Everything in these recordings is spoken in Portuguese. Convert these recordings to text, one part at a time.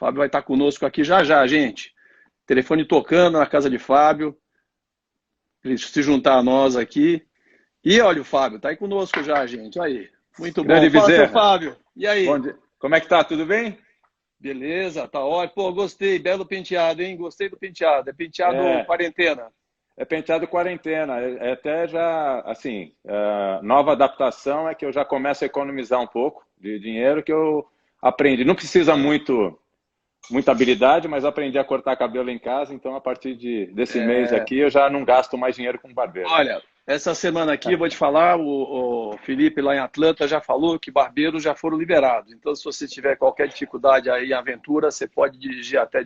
Fábio vai estar conosco aqui já já, gente. Telefone tocando na casa de Fábio. Ele se juntar a nós aqui. E olha o Fábio, tá aí conosco já, gente. Aí. Muito bom. Grande Fala, seu Bezerra. Fábio. E Bom aí? dia. Como é que tá? Tudo bem? Beleza, tá ótimo. Pô, gostei. Belo penteado, hein? Gostei do penteado. É penteado É, quarentena. é penteado quarentena. É até já, assim, nova adaptação é que eu já começo a economizar um pouco de dinheiro que eu aprendi. Não precisa muita habilidade, mas aprendi a cortar cabelo em casa, então a partir desse mês É, aqui eu já não gasto mais dinheiro com barbeiro. olha, essa semana aqui, eu vou te falar, o Felipe lá em Atlanta já falou que barbeiros já foram liberados. Então, se você tiver qualquer dificuldade aí em aventura, você pode dirigir até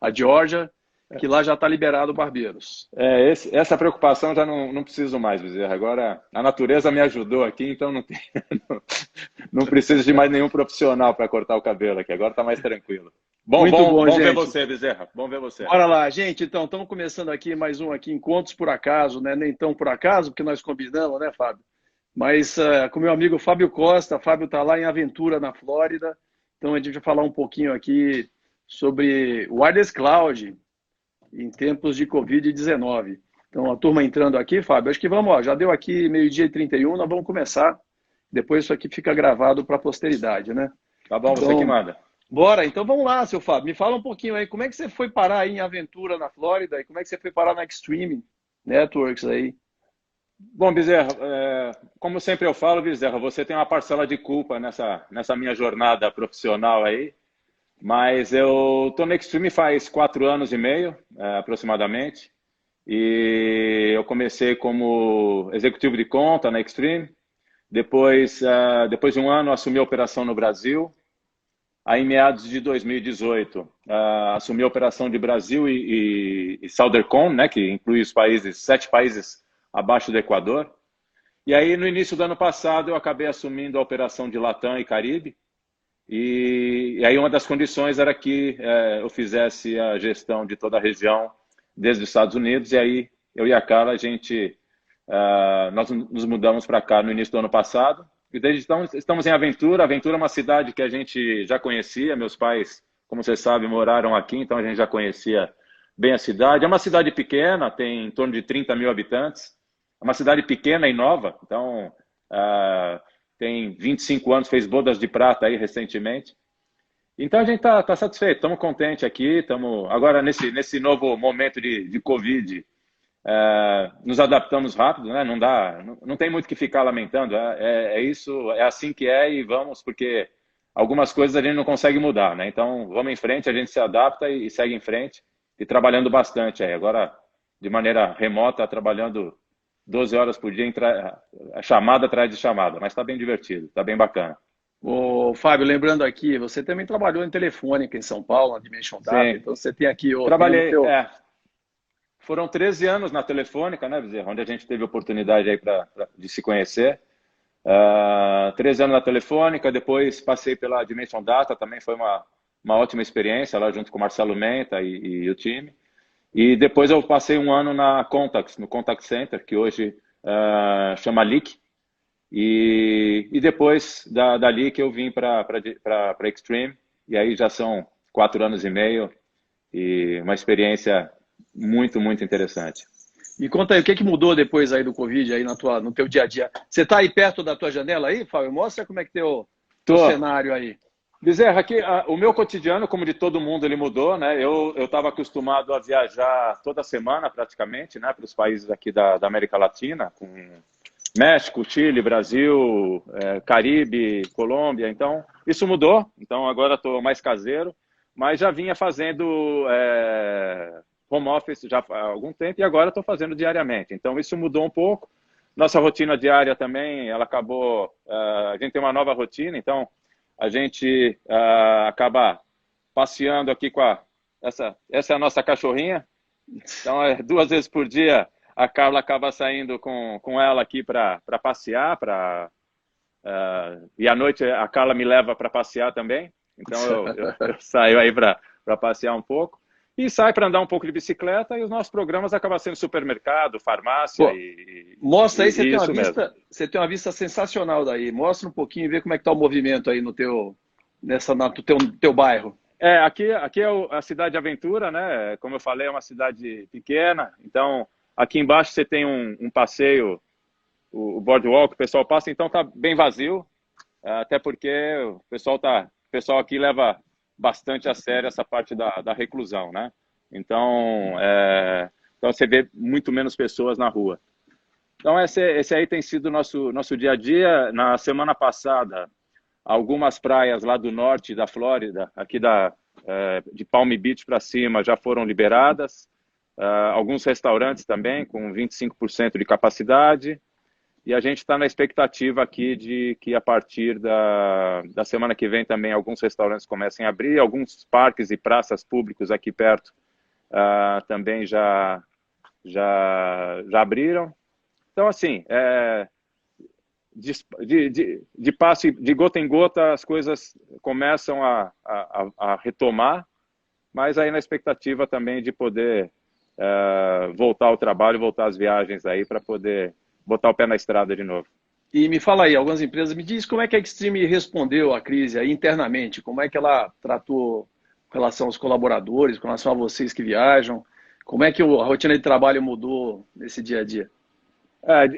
a Georgia, que lá já está liberado barbeiros. Essa preocupação já não preciso mais, Bezerra. Agora a natureza me ajudou aqui, então não, não preciso de mais nenhum profissional para cortar o cabelo aqui. Agora está mais tranquilo. Bom, Muito bom, bom, bom ver gente. você, Bezerra. Bom ver você. Bora lá, gente. Então, estamos começando aqui mais um aqui, Encontros por Acaso, né? Nem tão por acaso, porque nós combinamos, né, Fábio? Mas com meu amigo Fábio Costa, Fábio está lá em Aventura, na Flórida. Então, a gente vai falar um pouquinho aqui sobre wireless cloud em tempos de Covid-19. Então, a turma entrando aqui, Fábio, acho que vamos, ó, já deu aqui meio-dia e 31, nós vamos começar. Depois isso aqui fica gravado para a posteridade, né? Tá bom, você que Então, manda. bora, então vamos lá, seu Fábio. Me fala um pouquinho aí, como é que você foi parar aí em Aventura, na Flórida, e como é que você foi parar na Extreme Networks aí? Bom, Bezerra, como sempre eu falo, Bezerra, você tem uma parcela de culpa nessa minha jornada profissional aí, mas eu estou na Extreme faz 4 anos e meio, aproximadamente, e eu comecei como executivo de conta na Extreme. Depois de um ano, assumi a operação no Brasil. Aí, em meados de 2018, assumi a operação de Brasil e Southern Cone, né, que inclui os 7 países abaixo do Equador. E aí, no início do ano passado, eu acabei assumindo a operação de Latam e Caribe. E aí, uma das condições era que eu fizesse a gestão de toda a região desde os Estados Unidos. E aí, eu e a Carla, nós nos mudamos para cá no início do ano passado. E desde então estamos em Aventura. Aventura é uma cidade que a gente já conhecia. Meus pais, como você sabe, moraram aqui, então a gente já conhecia bem a cidade. É uma cidade pequena, tem em torno de 30 mil habitantes. É uma cidade pequena e nova, então tem 25 anos, fez bodas de prata aí recentemente. Então a gente está satisfeito, estamos contentes aqui. Agora nesse novo momento de Covid. Nos adaptamos rápido, né? Não tem muito que ficar lamentando. É isso, é assim que é e vamos, porque algumas coisas a gente não consegue mudar, né? Então vamos em frente, a gente se adapta e segue em frente e trabalhando bastante aí. Agora, de maneira remota, trabalhando 12 horas por dia, chamada atrás de chamada, mas está bem divertido, está bem bacana. Ô, Fábio, lembrando aqui, você também trabalhou em Telefônica em São Paulo, na Dimension Data, Sim, então você tem aqui, tem no trabalhei, teu... foram 13 anos na Telefônica, né, Bezerra, onde a gente teve oportunidade aí de se conhecer. 13 anos na Telefônica, depois passei pela Dimension Data, também foi uma ótima experiência, lá junto com o Marcelo Menta e o time. E depois eu passei um ano na Contax, no Contact Center, que hoje chama Leak. E depois da Leak eu vim para Extreme, e aí já são 4 anos e meio, e uma experiência muito, muito interessante. Me conta aí, o que que mudou depois aí do Covid aí no teu dia a dia? Você está aí perto da tua janela aí, Fábio? Mostra como é que teu Tô. cenário aí. Bezerra, aqui, o meu cotidiano, como de todo mundo, ele mudou, né? Eu estava acostumado a viajar toda semana, praticamente, né, para os países aqui da América Latina, com México, Chile, Brasil, Caribe, Colômbia. Então, isso mudou. Então, agora estou mais caseiro, mas já vinha fazendo home office já há algum tempo e agora estou fazendo diariamente. Então, isso mudou um pouco. Nossa rotina diária também, ela acabou... a gente tem uma nova rotina, então a gente acaba passeando aqui essa é a nossa cachorrinha. Então, 2 vezes por dia, a Carla acaba saindo com ela aqui para passear, e à noite a Carla me leva para passear também. Então, eu saio aí para passear um pouco. E sai para andar um pouco de bicicleta, e os nossos programas acabam sendo supermercado, farmácia Pô, mostra aí, e isso mesmo. você tem uma vista sensacional daí. Mostra um pouquinho e vê como é que tá o movimento aí no teu bairro. Aqui é a cidade de Aventura, né? Como eu falei, é uma cidade pequena. Então, aqui embaixo você tem um passeio, o boardwalk, o pessoal passa, então tá bem vazio. Até porque o pessoal aqui leva bastante a sério essa parte da reclusão, né? Então, então você vê muito menos pessoas na rua. Então esse aí tem sido o nosso dia a dia. Na semana passada, algumas praias lá do norte da Flórida, aqui de Palm Beach para cima, já foram liberadas. Alguns restaurantes também, com 25% de capacidade. E a gente está na expectativa aqui de que a partir da semana que vem também alguns restaurantes comecem a abrir, alguns parques e praças públicos aqui perto também já abriram. Então, assim, de gota em gota as coisas começam a retomar, mas aí na expectativa também de poder voltar ao trabalho, voltar às viagens aí para poder botar o pé na estrada de novo. E me fala aí, algumas empresas, me diz como é que a Extreme respondeu à crise aí internamente, como é que ela tratou com relação aos colaboradores, com relação a vocês que viajam, como é que a rotina de trabalho mudou nesse dia a dia?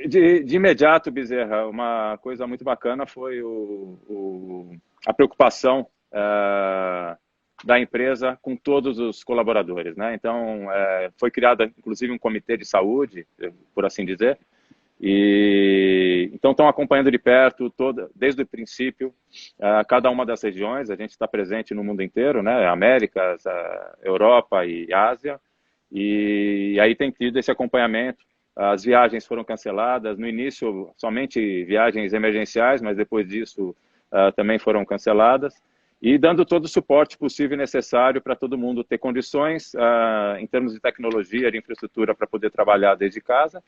De imediato, Bezerra, uma coisa muito bacana foi a preocupação da empresa com todos os colaboradores, né? Então, foi criado, inclusive, um comitê de saúde, por assim dizer, e então estão acompanhando de perto, desde o princípio, cada uma das regiões. A gente está presente no mundo inteiro, né? Américas, Europa e Ásia, e aí tem tido esse acompanhamento. As viagens foram canceladas, no início somente viagens emergenciais, mas depois disso também foram canceladas, e dando todo o suporte possível e necessário para todo mundo ter condições em termos de tecnologia, de infraestrutura para poder trabalhar desde casa,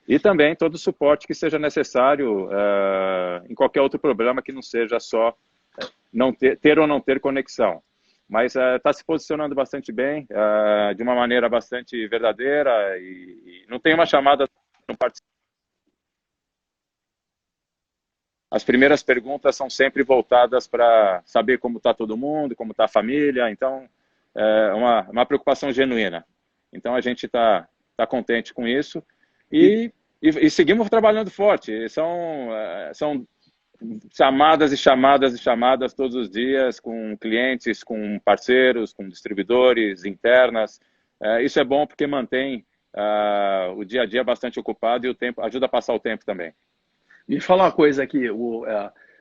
e também todo o suporte que seja necessário em qualquer outro problema que não seja só não ter ou não ter conexão. Mas está se posicionando bastante bem, de uma maneira bastante verdadeira, e não tem uma chamada. As primeiras perguntas são sempre voltadas para saber como está todo mundo, como está a família. Então, é uma preocupação genuína. Então, a gente está contente com isso e seguimos trabalhando forte. São chamadas e chamadas e chamadas todos os dias com clientes, com parceiros, com distribuidores, internas. Isso é bom porque mantém o dia a dia bastante ocupado e o tempo ajuda a passar o tempo também. Me fala uma coisa aqui,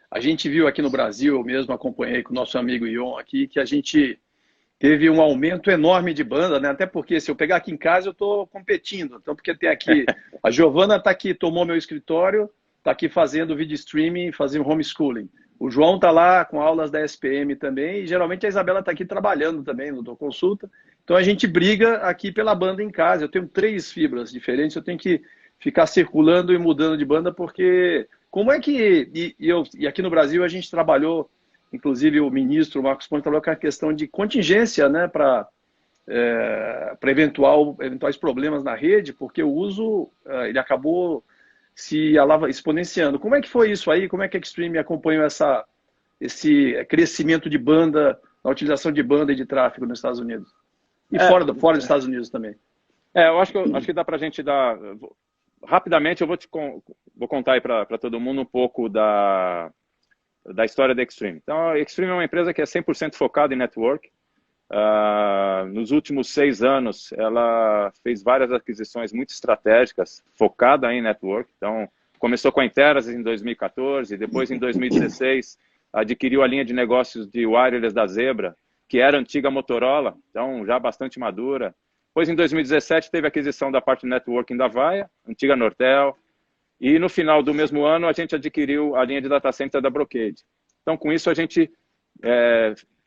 a gente viu aqui no Brasil, eu mesmo acompanhei com o nosso amigo Ion aqui, que a gente teve um aumento enorme de banda, né? Até porque se eu pegar aqui em casa eu estou competindo, então porque tem aqui, a Giovana está aqui, tomou meu escritório, está aqui fazendo vídeo streaming, fazendo homeschooling. O João está lá com aulas da SPM também, e geralmente a Isabela está aqui trabalhando também no Consulta. Então a gente briga aqui pela banda em casa. Eu tenho 3 fibras diferentes, eu tenho que ficar circulando e mudando de banda, porque como é que... E aqui no Brasil a gente trabalhou, inclusive o ministro Marcos Pontes trabalhou com a questão de contingência, né, para eventuais problemas na rede, porque o uso ele acabou se exponenciando. Como é que foi isso aí? Como é que a Extreme acompanhou esse crescimento de banda, na utilização de banda e de tráfego nos Estados Unidos? E fora dos Estados Unidos também. Eu acho que dá para a gente dar... Rapidamente, eu vou contar aí para todo mundo um pouco da história da Extreme. Então, a Extreme é uma empresa que é 100% focada em network. Nos últimos 6 anos, ela fez várias aquisições muito estratégicas, focada em network. Então, começou com a Interas em 2014, depois em 2016 adquiriu a linha de negócios de wireless da Zebra, que era a antiga Motorola, então já bastante madura. Depois, em 2017, teve a aquisição da parte de networking da Vaia, antiga Nortel, e no final do mesmo ano a gente adquiriu a linha de data center da Brocade. Então, com isso, a gente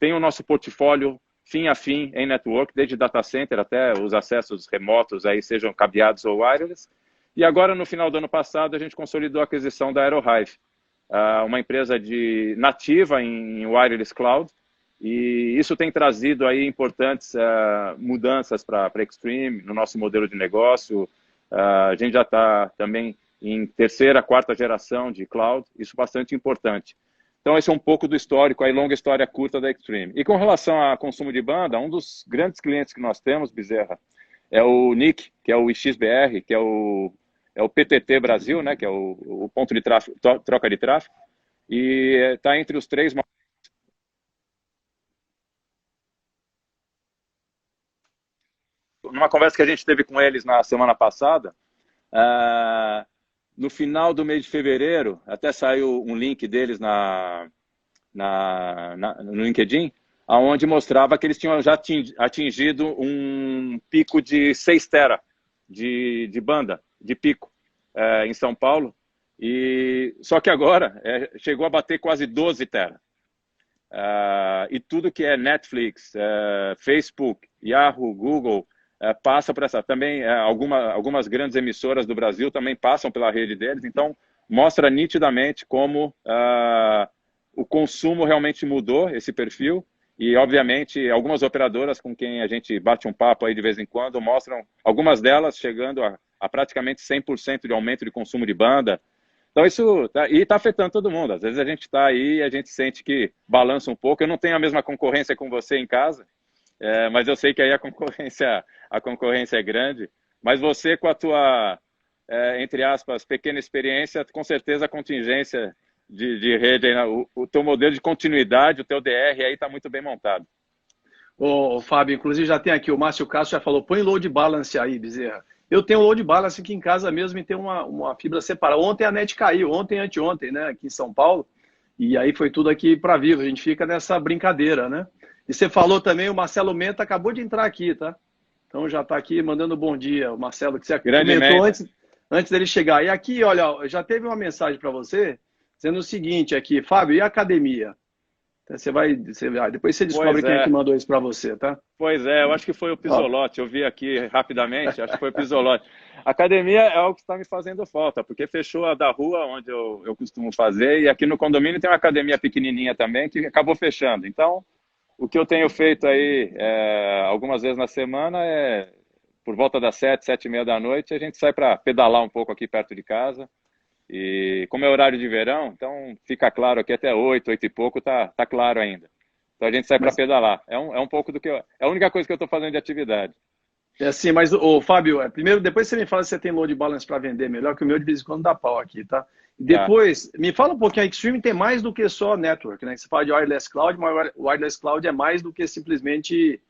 tem o nosso portfólio fim a fim em network, desde data center até os acessos remotos, aí sejam cabeados ou wireless. E agora, no final do ano passado, a gente consolidou a aquisição da Aerohive, uma empresa nativa em wireless cloud, e isso tem trazido aí importantes mudanças para a Extreme, no nosso modelo de negócio. A gente já está também em terceira, quarta geração de cloud, isso bastante importante. Então, esse é um pouco do histórico, aí longa história curta da Extreme. E com relação a consumo de banda, um dos grandes clientes que nós temos, Bezerra, é o NIC, que é o XBR, que é o PTT Brasil, né, que é o ponto de tráfego, troca de tráfego, e está entre os três. Numa conversa que a gente teve com eles na semana passada, no final do mês de fevereiro, até saiu um link deles no LinkedIn, onde mostrava que eles tinham já atingido um pico de 6 tera de banda, de pico, em São Paulo. Só que agora chegou a bater quase 12 tera. E tudo que é Netflix, Facebook, Yahoo, Google, passa por essa. Também algumas grandes emissoras do Brasil também passam pela rede deles. Então, mostra nitidamente como o consumo realmente mudou, esse perfil. E, obviamente, algumas operadoras com quem a gente bate um papo aí de vez em quando mostram, algumas delas chegando a praticamente 100% de aumento de consumo de banda. Então, isso está afetando todo mundo. Às vezes a gente está aí e a gente sente que balança um pouco. Eu não tenho a mesma concorrência com você em casa, mas eu sei que aí a concorrência é grande. Mas você, com a tua, entre aspas, pequena experiência, com certeza a contingência de rede, aí, o teu modelo de continuidade, o teu DR aí está muito bem montado. Ô, Fábio, inclusive já tem aqui, o Márcio Castro já falou, põe load balance aí, Bezerra. Eu tenho load balance aqui em casa mesmo e tem uma fibra separada. Ontem a net caiu, ontem, anteontem, né, aqui em São Paulo, e aí foi tudo aqui para Vivo, a gente fica nessa brincadeira, né? E você falou também, o Marcelo Menta acabou de entrar aqui, tá? Então já está aqui mandando bom dia, o Marcelo, que você comentou antes dele chegar. E aqui, olha, já teve uma mensagem para você, dizendo o seguinte aqui, Fábio, e a academia? Você vai, depois você descobre quem é que mandou isso para você, tá? Pois é, eu acho que foi o Pisolotti, eu vi aqui rapidamente, acho que foi o Pisolotti. Academia é algo que está me fazendo falta, porque fechou a da rua, onde eu costumo fazer, e aqui no condomínio tem uma academia pequenininha também, que acabou fechando. Então, o que eu tenho feito aí algumas vezes na semana por volta das 7, 7:30 da noite, a gente sai para pedalar um pouco aqui perto de casa. E como é horário de verão, então fica claro aqui até 8, 8 e pouco, tá claro ainda. Então a gente sai para pedalar. É um pouco do que é a única coisa que eu estou fazendo de atividade. É assim, mas, Fábio, primeiro, depois você me fala se você tem load balance para vender melhor, que o meu de vez em quando dá pau aqui, tá? Depois, me fala um pouquinho, a Extreme tem mais do que só network, né? Você fala de wireless cloud, mas wireless cloud é mais do que simplesmente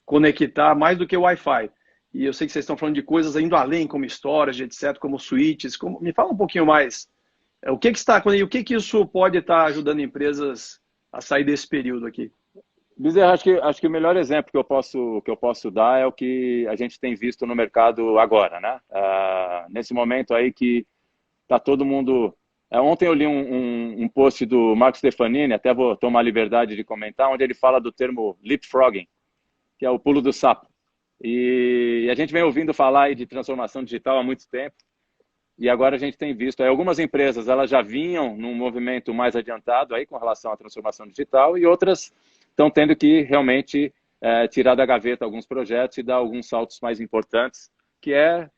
conectar, mais do que Wi-Fi. E eu sei que vocês estão falando de coisas indo além, como storage, etc., como switches. Me fala um pouquinho mais. O que está, e o que isso pode estar ajudando empresas a sair desse período aqui? Bezerra, acho que o melhor exemplo que eu posso dar é o que a gente tem visto no mercado agora, né? Nesse momento aí que está todo mundo... Ontem eu li um post do Marco Stefanini, até vou tomar a liberdade de comentar, onde ele fala do termo leapfrogging, que é o pulo do sapo. E a gente vem ouvindo falar aí de transformação digital há muito tempo, e agora a gente tem visto algumas empresas, elas já vinham num movimento mais adiantado aí com relação à transformação digital, e outras estão tendo que realmente tirar da gaveta alguns projetos e dar alguns saltos mais importantes, que é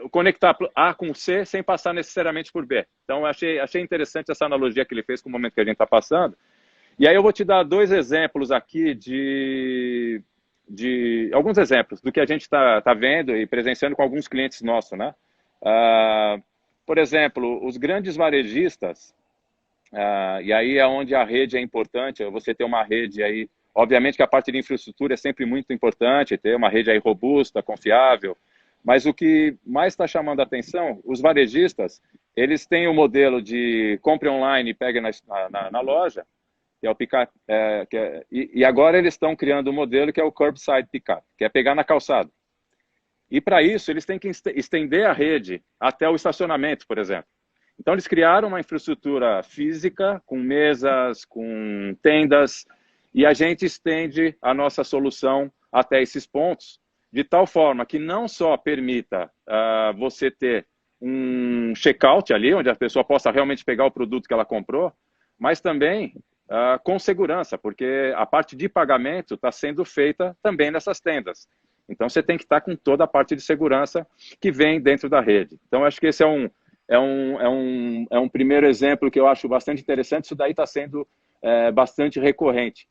conectar A com C sem passar necessariamente por B. Então, achei interessante essa analogia que ele fez com o momento que a gente está passando. E aí eu vou te dar dois exemplos aqui de alguns exemplos do que a gente está vendo e presenciando com alguns clientes nossos, né? Por exemplo, os grandes varejistas, e aí é onde a rede é importante, você ter uma rede aí, obviamente que a parte de infraestrutura é sempre muito importante, ter uma rede aí robusta, confiável, mas o que mais está chamando a atenção, os varejistas, eles têm o modelo de compre online e pegue na loja, que é o pick-up, e agora eles estão criando um modelo que é o curbside pick-up, que é pegar na calçada. E para isso, eles têm que estender a rede até o estacionamento, por exemplo. Então, eles criaram uma infraestrutura física, com mesas, com tendas, e a gente estende a nossa solução até esses pontos, de tal forma que não só permita você ter um checkout ali, onde a pessoa possa realmente pegar o produto que ela comprou, mas também com segurança, porque a parte de pagamento está sendo feita também nessas tendas. Então, você tem que estar com toda a parte de segurança que vem dentro da rede. Então, acho que esse é é um primeiro exemplo que eu acho bastante interessante. Isso daí está sendo bastante recorrente.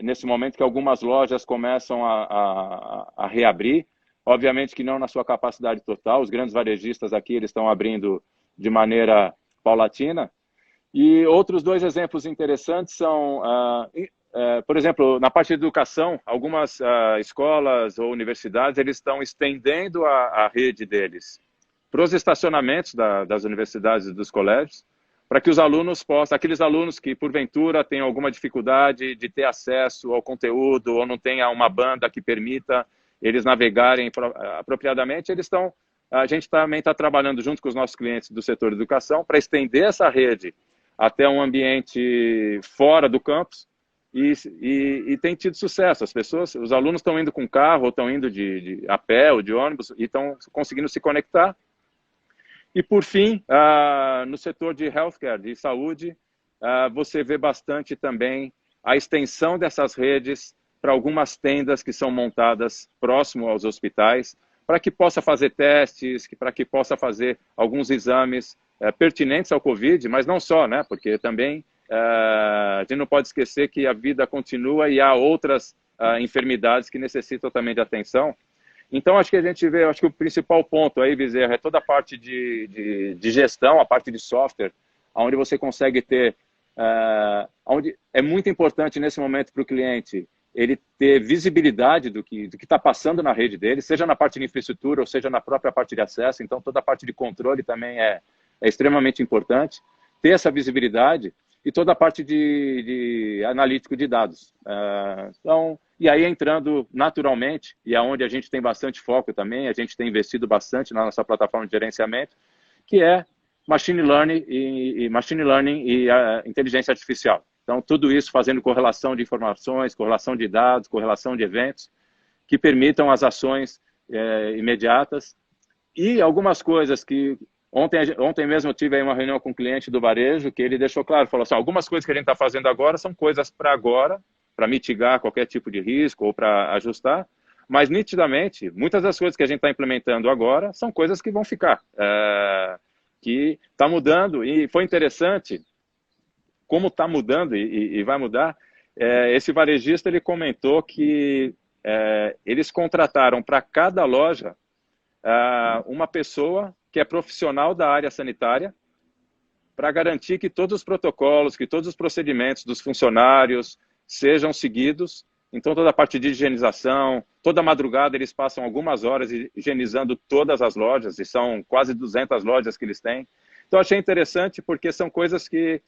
Nesse momento que algumas lojas começam a reabrir, obviamente que não na sua capacidade total, os grandes varejistas aqui eles estão abrindo de maneira paulatina. E outros dois exemplos interessantes são, por exemplo, na parte de educação, algumas escolas ou universidades eles estão estendendo a rede deles para os estacionamentos das universidades e dos colégios, para que os alunos possam, aqueles alunos que porventura têm alguma dificuldade de ter acesso ao conteúdo ou não tenha uma banda que permita eles navegarem apropriadamente, a gente também está trabalhando junto com os nossos clientes do setor de educação para estender essa rede até um ambiente fora do campus e tem tido sucesso. Os alunos estão indo com carro, ou estão indo a pé ou de ônibus e estão conseguindo se conectar. E, por fim, no setor de healthcare, de saúde, você vê bastante também a extensão dessas redes para algumas tendas que são montadas próximo aos hospitais, para que possa fazer testes, para que possa fazer alguns exames pertinentes ao Covid, mas não só, né? Porque também a gente não pode esquecer que a vida continua e há outras enfermidades que necessitam também de atenção. Então, acho que a gente vê, acho que o principal ponto aí, Bezerra, é toda a parte de gestão, a parte de software, onde você consegue ter, onde é muito importante nesse momento para o cliente ele ter visibilidade do que está passando na rede dele, seja na parte de infraestrutura ou seja na própria parte de acesso. Então, toda a parte de controle também é extremamente importante, ter essa visibilidade e toda a parte de analítico de dados. Então, e aí entrando naturalmente, e é onde a gente tem bastante foco também, a gente tem investido bastante na nossa plataforma de gerenciamento, que é machine learning e a inteligência artificial. Então, tudo isso fazendo correlação de informações, correlação de dados, correlação de eventos, que permitam as ações imediatas. E algumas coisas que... Ontem mesmo eu tive aí uma reunião com um cliente do varejo, que ele deixou claro, falou assim, algumas coisas que a gente está fazendo agora são coisas para agora, para mitigar qualquer tipo de risco ou para ajustar, mas nitidamente, muitas das coisas que a gente está implementando agora são coisas que vão ficar, que está mudando, e foi interessante como está mudando e vai mudar. Esse varejista ele comentou que eles contrataram para cada loja uma pessoa que é profissional da área sanitária para garantir que todos os protocolos, que todos os procedimentos dos funcionários sejam seguidos. Então, toda a parte de higienização, toda madrugada eles passam algumas horas higienizando todas as lojas, e são quase 200 lojas que eles têm. Então, achei interessante porque são coisas que,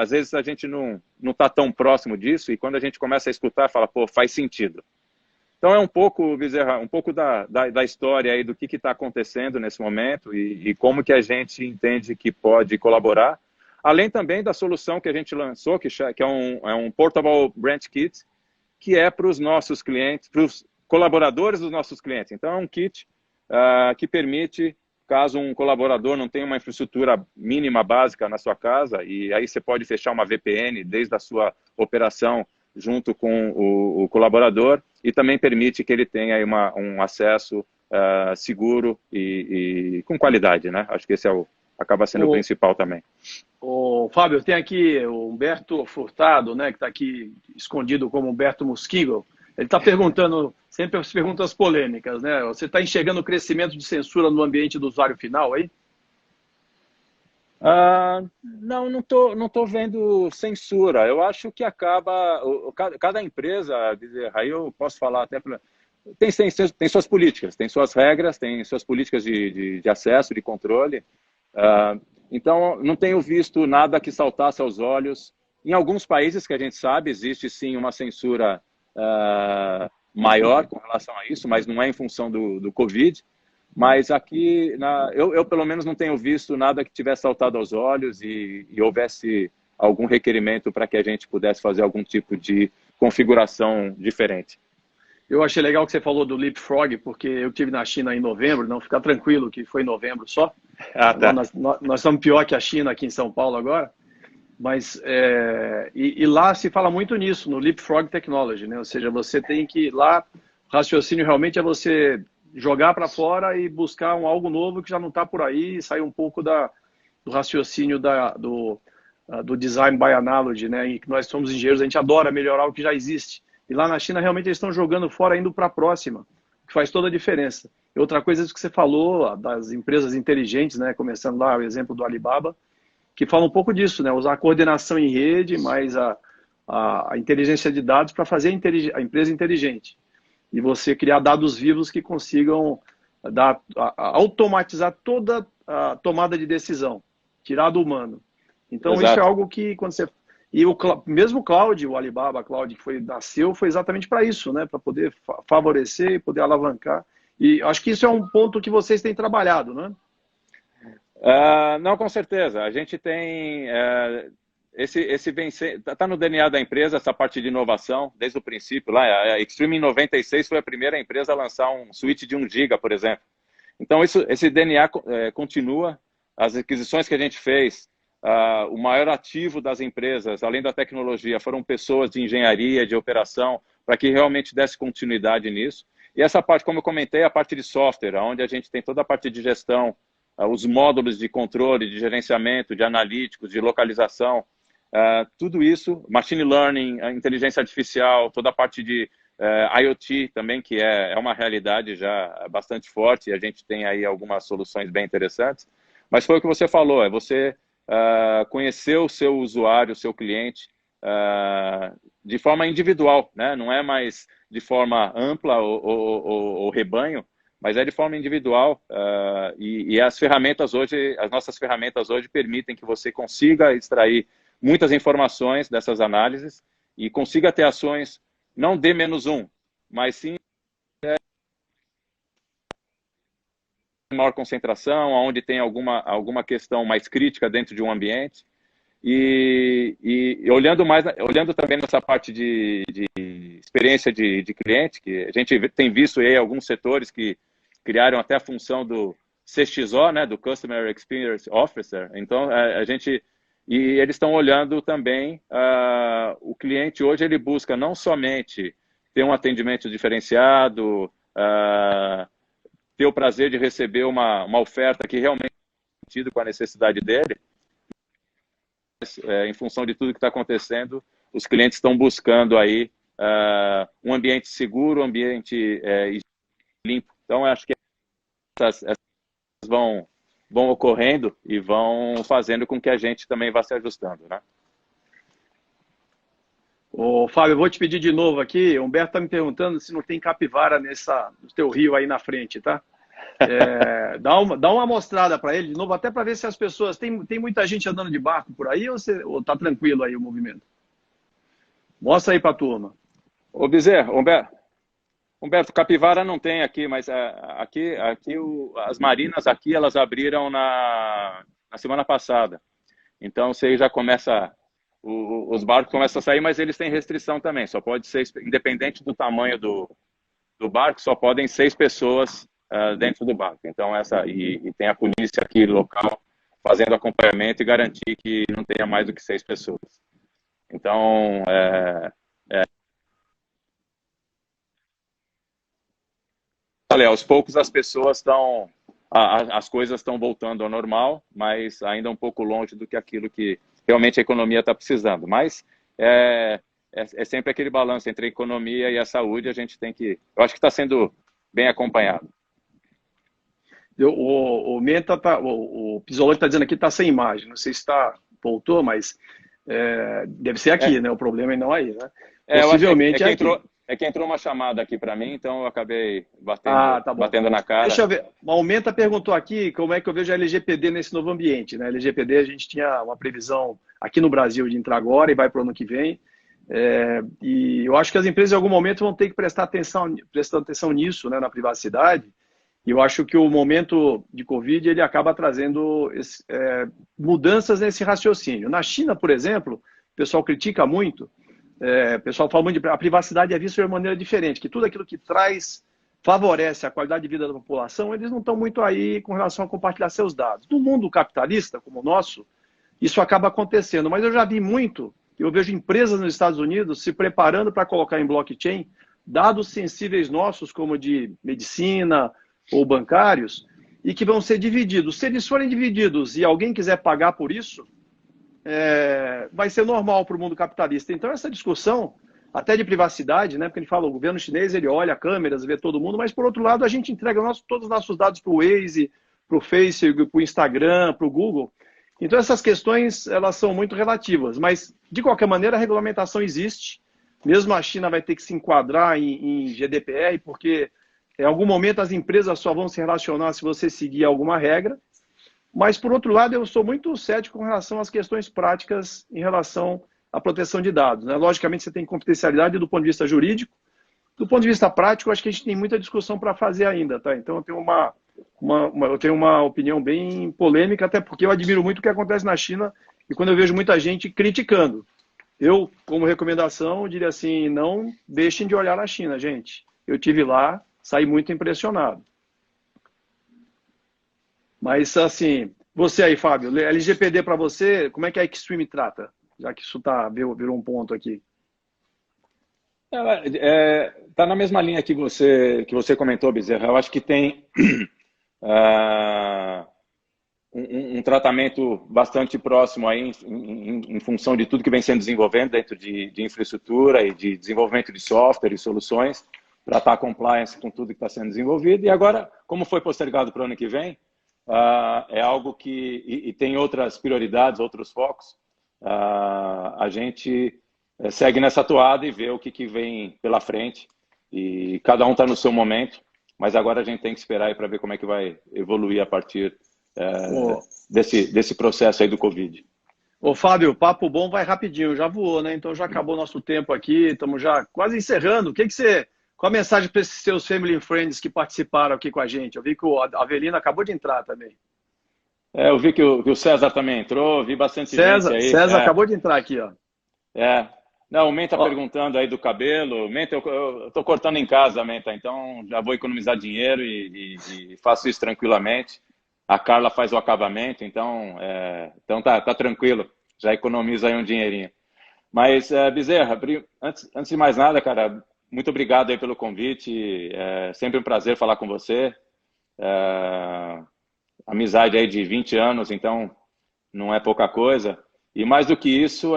às vezes, a gente não está tão próximo disso, e quando a gente começa a escutar, fala, pô, faz sentido. Então, é um pouco, Bezerra, um pouco da história aí do que está acontecendo nesse momento e como que a gente entende que pode colaborar. Além também da solução que a gente lançou, que é um Portable Branch Kit, que é para os nossos clientes, para os colaboradores dos nossos clientes. Então, é um kit que permite, caso um colaborador não tenha uma infraestrutura mínima básica na sua casa, e aí você pode fechar uma VPN desde a sua operação junto com o colaborador, e também permite que ele tenha aí um acesso seguro e com qualidade, né? Acho que esse acaba sendo o principal também. Fábio, tem aqui o Humberto Furtado, né, que está aqui escondido como Humberto Muskingel. Ele está perguntando, sempre as perguntas polêmicas, né? Você está enxergando o crescimento de censura no ambiente do usuário final aí? Não tô vendo censura. Eu acho que acaba... Cada empresa, aí eu posso falar até... Tem suas políticas, tem suas regras, tem suas políticas de acesso, de controle. Então, não tenho visto nada que saltasse aos olhos. Em alguns países que a gente sabe, existe sim uma censura maior com relação a isso, mas não é em função do Covid. Mas aqui, eu pelo menos não tenho visto nada que tivesse saltado aos olhos e houvesse algum requerimento para que a gente pudesse fazer algum tipo de configuração diferente. Eu achei legal que você falou do Leapfrog, porque eu estive na China em novembro, não fica tranquilo que foi em novembro só. Tá. Nós estamos pior que a China aqui em São Paulo agora, mas e lá se fala muito nisso, no Leapfrog Technology, né? Ou seja, você tem que lá, o raciocínio realmente é você jogar para fora e buscar algo novo que já não está por aí, e sair um pouco do raciocínio do design by analogy, né? E que nós somos engenheiros, a gente adora melhorar o que já existe. E lá na China, realmente, eles estão jogando fora, indo para a próxima, o que faz toda a diferença. E outra coisa é isso que você falou, das empresas inteligentes, né? Começando lá o exemplo do Alibaba, que fala um pouco disso, né? Usar a coordenação em rede, mais a inteligência de dados para fazer a empresa inteligente. E você criar dados vivos que consigam automatizar toda a tomada de decisão, tirar do humano. Então, Exato. isso é algo que, quando você... E mesmo o Cloud, o Alibaba Cloud, que nasceu, foi exatamente para isso, né? Para poder favorecer e poder alavancar. E acho que isso é um ponto que vocês têm trabalhado, né? Não, com certeza. A gente tem... Está no DNA da empresa essa parte de inovação, desde o princípio. Lá, a Extreme em 96 foi a primeira empresa a lançar um switch de 1 GB, por exemplo. Então, esse DNA continua. As aquisições que a gente fez, o maior ativo das empresas, além da tecnologia, foram pessoas de engenharia, de operação, para que realmente desse continuidade nisso. E essa parte, como eu comentei, a parte de software, onde a gente tem toda a parte de gestão, os módulos de controle, de gerenciamento, de analíticos, de localização, tudo isso, machine learning, inteligência artificial, toda a parte de IoT também, que é uma realidade já bastante forte, e a gente tem aí algumas soluções bem interessantes. Mas foi o que você falou, é você conhecer o seu usuário, o seu cliente, de forma individual, né? Não é mais de forma ampla ou rebanho, mas é de forma individual, e as nossas ferramentas hoje permitem que você consiga extrair muitas informações dessas análises e consiga ter ações, não D-1, mas sim maior concentração, onde tem alguma questão mais crítica dentro de um ambiente. E olhando também nessa parte de experiência de cliente, que a gente tem visto aí alguns setores que criaram até a função do CXO, né, do Customer Experience Officer. Então, e eles estão olhando também, o cliente hoje ele busca não somente ter um atendimento diferenciado, ter o prazer de receber uma oferta que realmente tem sentido com a necessidade dele, em função de tudo que está acontecendo, os clientes estão buscando aí um ambiente seguro, um ambiente limpo. Então, eu acho que essas vão ocorrendo e vão fazendo com que a gente também vá se ajustando, né? Ô, Fábio, eu vou te pedir de novo aqui. O Humberto está me perguntando se não tem capivara no teu rio aí na frente, tá? Dá uma mostrada para ele de novo, até para ver se as pessoas... Tem muita gente andando de barco por aí ou tá tranquilo aí o movimento? Mostra aí para a turma. Ô, Bezerra, Humberto, capivara não tem aqui, mas aqui as marinas aqui, elas abriram na semana passada. Então, você já começa... Os barcos começam a sair, mas eles têm restrição também. Só pode ser, independente do tamanho do barco, só podem 6 pessoas dentro do barco. Então, e tem a polícia aqui local fazendo acompanhamento e garantir que não tenha mais do que 6 pessoas. Então, aos poucos as pessoas as coisas estão voltando ao normal, mas ainda um pouco longe do que aquilo que realmente a economia está precisando. Mas é sempre aquele balanço entre a economia e a saúde, a gente tem que... Eu acho que está sendo bem acompanhado. O Menta o Pisoloni está dizendo aqui está sem imagem. Não sei se voltou, mas deve ser aqui, né? O problema é não aí, né? Possivelmente que entrou uma chamada aqui para mim, então eu acabei batendo na cara. Deixa eu ver. O Menta perguntou aqui como é que eu vejo a LGPD nesse novo ambiente, né? A LGPD a gente tinha uma previsão aqui no Brasil de entrar agora e vai para o ano que vem. E eu acho que as empresas em algum momento vão ter que prestar atenção nisso, né, na privacidade. E eu acho que o momento de Covid ele acaba trazendo mudanças nesse raciocínio. Na China, por exemplo, o pessoal critica muito. O pessoal fala muito a privacidade é vista de uma maneira diferente, que tudo aquilo que favorece a qualidade de vida da população, eles não estão muito aí com relação a compartilhar seus dados. No mundo capitalista, como o nosso, isso acaba acontecendo. Mas eu já vi eu vejo empresas nos Estados Unidos se preparando para colocar em blockchain dados sensíveis nossos, como de medicina, ou bancários, e que vão ser divididos. Se eles forem divididos e alguém quiser pagar por isso, vai ser normal para o mundo capitalista. Então, essa discussão, até de privacidade, né? Porque ele fala, o governo chinês ele olha câmeras, vê todo mundo, mas por outro lado a gente entrega todos os nossos dados para o Waze, para o Facebook, para o Instagram, para o Google. Então essas questões elas são muito relativas, mas de qualquer maneira a regulamentação existe. Mesmo a China vai ter que se enquadrar em GDPR, porque em algum momento as empresas só vão se relacionar se você seguir alguma regra. Mas, por outro lado, eu sou muito cético com relação às questões práticas em relação à proteção de dados, né? Logicamente, você tem confidencialidade do ponto de vista jurídico. Do ponto de vista prático, acho que a gente tem muita discussão para fazer ainda, tá? Então, eu tenho uma opinião bem polêmica, até porque eu admiro muito o que acontece na China e quando eu vejo muita gente criticando. Eu, como recomendação, diria assim, não deixem de olhar a China, gente. Eu tive lá, saí muito impressionado. Mas, assim, você aí, Fábio, LGPD para você, como é que a Extreme trata? Já que isso virou um ponto aqui. Tá na mesma linha que você comentou, Bezerra. Eu acho que tem um tratamento bastante próximo aí em função de tudo que vem sendo desenvolvendo dentro de infraestrutura e de desenvolvimento de software e soluções para estar compliance com tudo que está sendo desenvolvido. E agora, como foi postergado para o ano que vem, é algo que e tem outras prioridades, outros focos. A gente segue nessa toada e vê o que vem pela frente. E cada um está no seu momento, mas agora a gente tem que esperar para ver como é que vai evoluir a partir desse processo aí do Covid. Ô, Fábio, papo bom vai rapidinho, já voou, né? Então já acabou nosso tempo aqui, estamos já quase encerrando. Qual a mensagem para esses seus family and friends que participaram aqui com a gente? Eu vi que o Avelino acabou de entrar também. Eu vi que o César também entrou, vi bastante gente aí. César acabou de entrar aqui, ó. Não, o Menta perguntando aí do cabelo. Menta, eu tô cortando em casa, Menta, então já vou economizar dinheiro e faço isso tranquilamente. A Carla faz o acabamento, então tá tranquilo. Já economiza aí um dinheirinho. Mas, Bezerra, antes de mais nada, cara, muito obrigado aí pelo convite. É sempre um prazer falar com você. Amizade aí de 20 anos, então não é pouca coisa. E mais do que isso,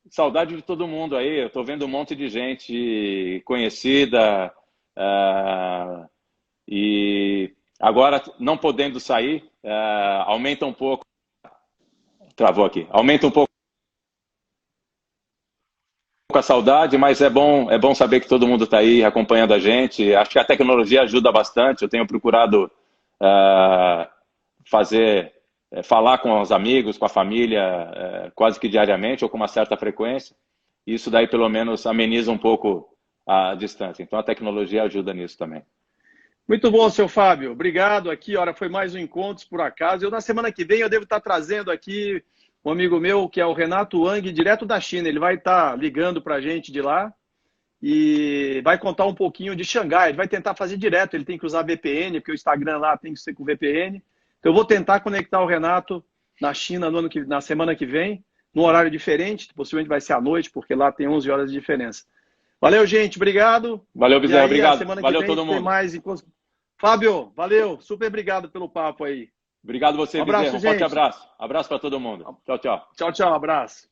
saudade de todo mundo aí. Eu tô vendo um monte de gente conhecida e agora não podendo sair, aumenta um pouco. Travou aqui. Aumenta um pouco a saudade, mas é bom saber que todo mundo está aí acompanhando a gente. Acho que a tecnologia ajuda bastante. Eu tenho procurado falar com os amigos, com a família, quase que diariamente ou com uma certa frequência. Isso daí pelo menos ameniza um pouco a distância. Então a tecnologia ajuda nisso também. Muito bom, seu Fábio. Obrigado aqui. Ora, foi mais um Encontros por Acaso. Na semana que vem eu devo estar trazendo aqui um amigo meu que é o Renato Wang, direto da China. Ele vai estar ligando para a gente de lá e vai contar um pouquinho de Xangai. Ele vai tentar fazer direto. Ele tem que usar VPN, porque o Instagram lá tem que ser com VPN. Então eu vou tentar conectar o Renato na China na semana que vem, num horário diferente. Possivelmente vai ser à noite, porque lá tem 11 horas de diferença. Valeu, gente. Obrigado. Valeu, Bezerra. Obrigado. Valeu todo mundo. Tem mais... Fábio, valeu. Super obrigado pelo papo aí. Obrigado você, Bezerra. Um forte abraço. Abraço para todo mundo. Tchau, tchau. Tchau, tchau. Abraço.